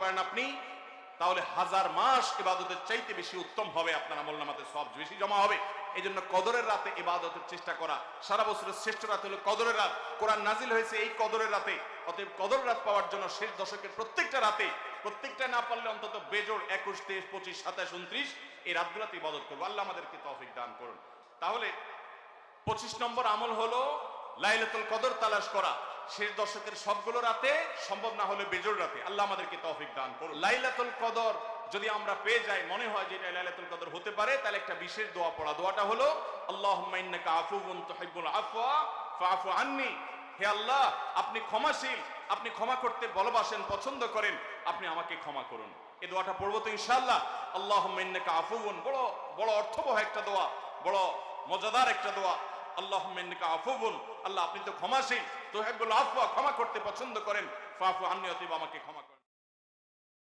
পারেন আপনি, তাহলে 1000 মাস ইবাদতের চাইতে বেশি উত্তম হবে, আপনার আমলনামাতে সওয়াব বেশি জমা হবে। এই জন্য কদরের রাতে ইবাদতের চেষ্টা করা। সারা বছরের শ্রেষ্ঠ রাত হলো কদরের রাত। কোরআন নাজিল হয়েছে এই কদরের রাতে। অতএব কদর রাত পাওয়ার জন্য শেষ দশকের প্রত্যেকটা রাতে, প্রত্যেকটা না পারলে অন্তত বেজোড় 21, 23, 25, 27, 29 এই রাতগুলোতে ইবাদত করবো। আল্লাহ আমাদেরকে তৌফিক দান করুন। তাহলে 25 নম্বর আমল হলো লাইলাতুল কদর তালাশ করা। শেষ দশকের সবগুলো রাতে, সম্ভব না হলে বেজোড় রাতে। আল্লাহ আমাদেরকে তৌফিক দান করুন। লাইলাতুল কদর যদি আমরা পেয়ে যাই, মনে হয় যে এটা লাইলাতুল কদর হতে পারে, তাহলে একটা বিশেষ দোয়া পড়া। দোয়াটা হলো আল্লাহুম্মা ইন্নাকা আফুউন তুহিব্বুল আফওয়া ফাআফু আন্নি। হে আল্লাহ, আপনি ক্ষমাশীল, আপনি ক্ষমা করতে ভালোবাসেন, পছন্দ করেন, আপনি আমাকে ক্ষমা করুন। এই দোয়াটা পড়বো তো ইনশাআল্লাহ। আল্লাহুম্মা ইন্নাকা আফুউন, বড় বড় অর্থবহ একটা দোয়া, বড় মজাদার একটা দোয়া। আল্লাহুম্মা ইন্নাকা আফুউন, আল্লাহ আপনি তো ক্ষমাশীল, তুহিব্বুল আফওয়া, ক্ষমা করতে পছন্দ করেন, ফাআফু আন্নি, অতএব আমাকে ক্ষমা করুন।